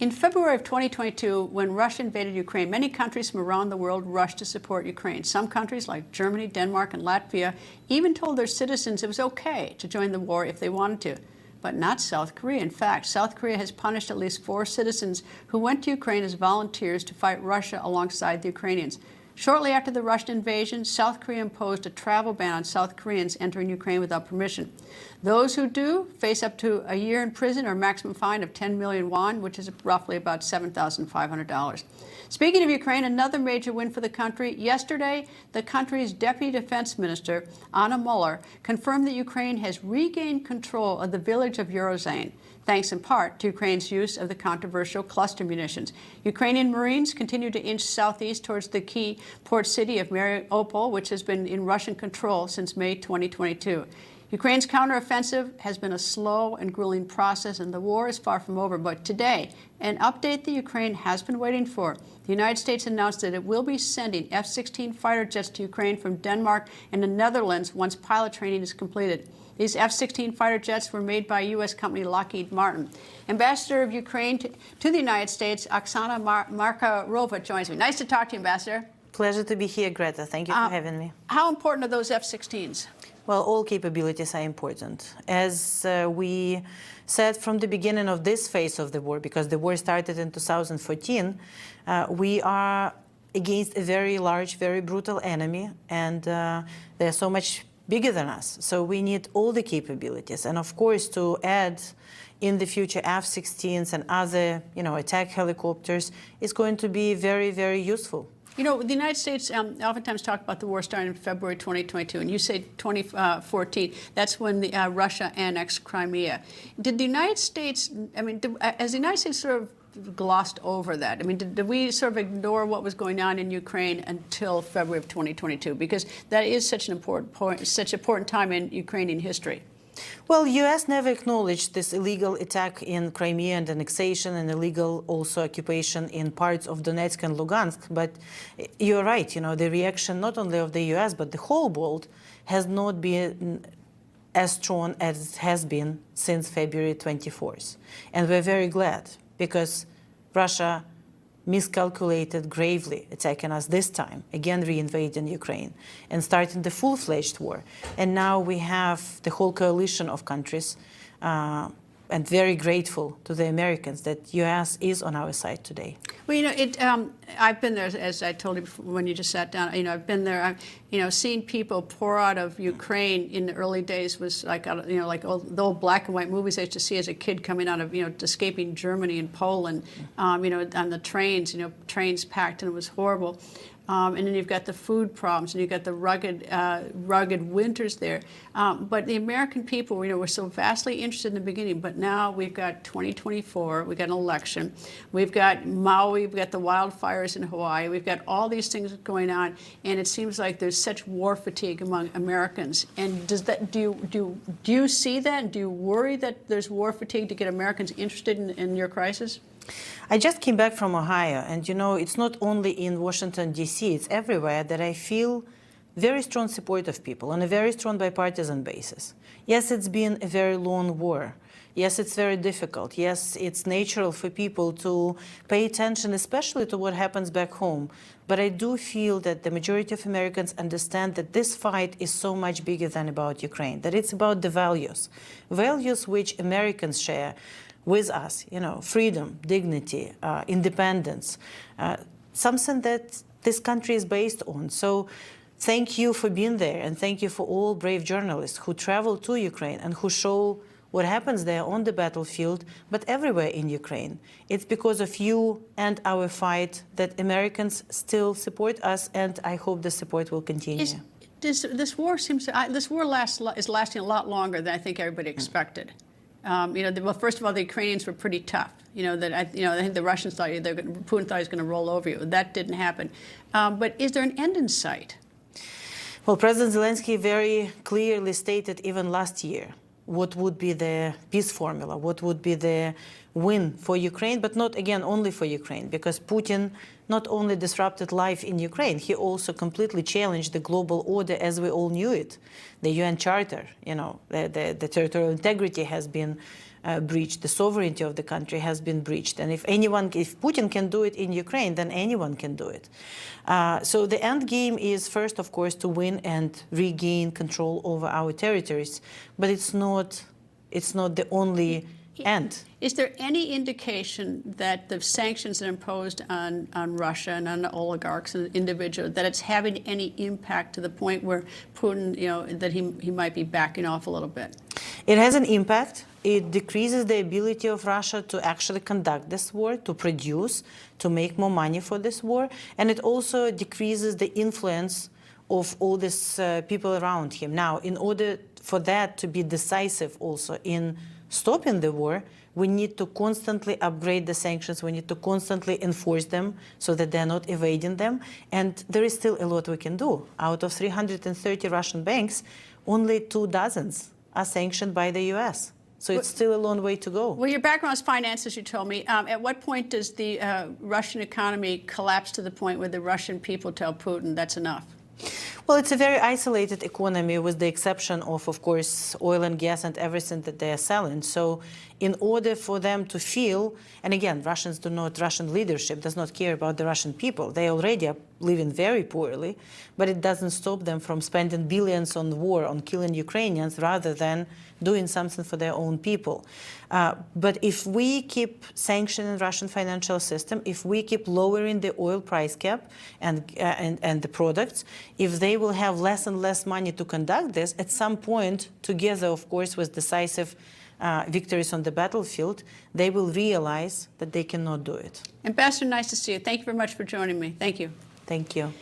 In February of 2022, when Russia invaded Ukraine, many countries from around the world rushed to support Ukraine. Some countries like Germany, Denmark, and Latvia even told their citizens it was okay to join the war if they wanted to. But not South Korea. In fact, South Korea has punished at least 4 citizens who went to Ukraine as volunteers to fight Russia alongside the Ukrainians. Shortly after the Russian invasion, South Korea imposed a travel ban on South Koreans entering Ukraine without permission. Those who do face up to a year in prison or a maximum fine of 10 million won, which is roughly about $7,500. Speaking of Ukraine, another major win for the country. Yesterday, the country's Deputy Defense Minister, Anna Muller, confirmed that Ukraine has regained control of the village of Urozhain, thanks in part to Ukraine's use of the controversial cluster munitions. Ukrainian Marines continue to inch southeast towards the key port city of Mariupol, which has been in Russian control since May 2022. Ukraine's counteroffensive has been a slow and grueling process, and the war is far from over. But today, an update that Ukraine has been waiting for. The United States announced that it will be sending F-16 fighter jets to Ukraine from Denmark and the Netherlands once pilot training is completed. These F-16 fighter jets were made by U.S. company Lockheed Martin. Ambassador of Ukraine to the United States, Oksana Markarova, joins me. Nice to talk to you, Ambassador. Pleasure to be here, Greta. Thank you for having me. How important are those F-16s? Well, all capabilities are important. As we said from the beginning of this phase of the war, because the war started in 2014, we are against a very large, very brutal enemy, and they're so much bigger than us. So we need all the capabilities. And of course, to add in the future F-16s and other, attack helicopters is going to be very, very useful. You know, the United States oftentimes talk about the war starting in February 2022, and you say 2014. That's when Russia annexed Crimea. Did the United States, has the United States sort of glossed over that? I mean, did we sort of ignore what was going on in Ukraine until February of 2022? Because that is such an important point, such an important time in Ukrainian history. Well, U.S. never acknowledged this illegal attack in Crimea and annexation and illegal also occupation in parts of Donetsk and Lugansk. But you're right, the reaction not only of the U.S. but the whole world has not been as strong as it has been since February 24th. And we're very glad because Russia miscalculated gravely, attacking us this time, again reinvading Ukraine and starting the full-fledged war. And now we have the whole coalition of countries and very grateful to the Americans that U.S. is on our side today. Well, I've been there, as I told you before, when you just sat down. I've been there. Seeing people pour out of Ukraine in the early days was like, like the old black and white movies I used to see as a kid coming out of, escaping Germany and Poland. On the trains, trains packed, and it was horrible. And then you've got the food problems, and you've got the rugged winters there. But the American people, were so vastly interested in the beginning. But now we've got 2024, we've got an election, we've got Maui, we've got the wildfires in Hawaii, we've got all these things going on, and it seems like there's such war fatigue among Americans. And do you see that? Do you worry that there's war fatigue to get Americans interested in your crisis? I just came back from Ohio, and it's not only in Washington, D.C., it's everywhere that I feel very strong support of people on a very strong bipartisan basis. Yes, it's been a very long war. Yes, it's very difficult. Yes, it's natural for people to pay attention, especially to what happens back home. But I do feel that the majority of Americans understand that this fight is so much bigger than about Ukraine, that it's about the values which Americans share with us, freedom, dignity, independence, something that this country is based on. So thank you for being there, and thank you for all brave journalists who travel to Ukraine and who show what happens there on the battlefield, but everywhere in Ukraine. It's because of you and our fight that Americans still support us, and I hope the support will continue. This war is lasting a lot longer than I think everybody expected. Well, first of all, the Ukrainians were pretty tough. I think the Russians thought Putin thought he was going to roll over you. That didn't happen. But is there an end in sight? Well, President Zelensky very clearly stated even last year what would be the peace formula, what would be the win for Ukraine, but not, again, only for Ukraine, because Putin not only disrupted life in Ukraine, he also completely challenged the global order as we all knew it. The UN Charter, the territorial integrity has been breached. The sovereignty of the country has been breached. And if Putin can do it in Ukraine, then anyone can do it. So the end game is first, of course, to win and regain control over our territories. But it's not the only end. Is there any indication that the sanctions that are imposed on Russia and on the oligarchs and individuals, that it's having any impact to the point where Putin, that he might be backing off a little bit? It has an impact. It decreases the ability of Russia to actually conduct this war, to produce, to make more money for this war. And it also decreases the influence of all these people around him. Now, in order for that to be decisive also in stopping the war, we need to constantly upgrade the sanctions. We need to constantly enforce them so that they're not evading them. And there is still a lot we can do. Out of 330 Russian banks, only 24 are sanctioned by the US. So it's still a long way to go. Well, your background is finance, as you told me. At what point does the Russian economy collapse to the point where the Russian people tell Putin that's enough? Well, it's a very isolated economy with the exception of course, oil and gas and everything that they are selling. So in order for them to feel, and again, Russian leadership does not care about the Russian people. They already are living very poorly, but it doesn't stop them from spending billions on war, on killing Ukrainians, rather than doing something for their own people. But if we keep sanctioning the Russian financial system, if we keep lowering the oil price cap and the products, if they will have less and less money to conduct this, at some point, together, of course, with decisive victories on the battlefield, they will realize that they cannot do it. Ambassador, nice to see you. Thank you very much for joining me. Thank you. Thank you.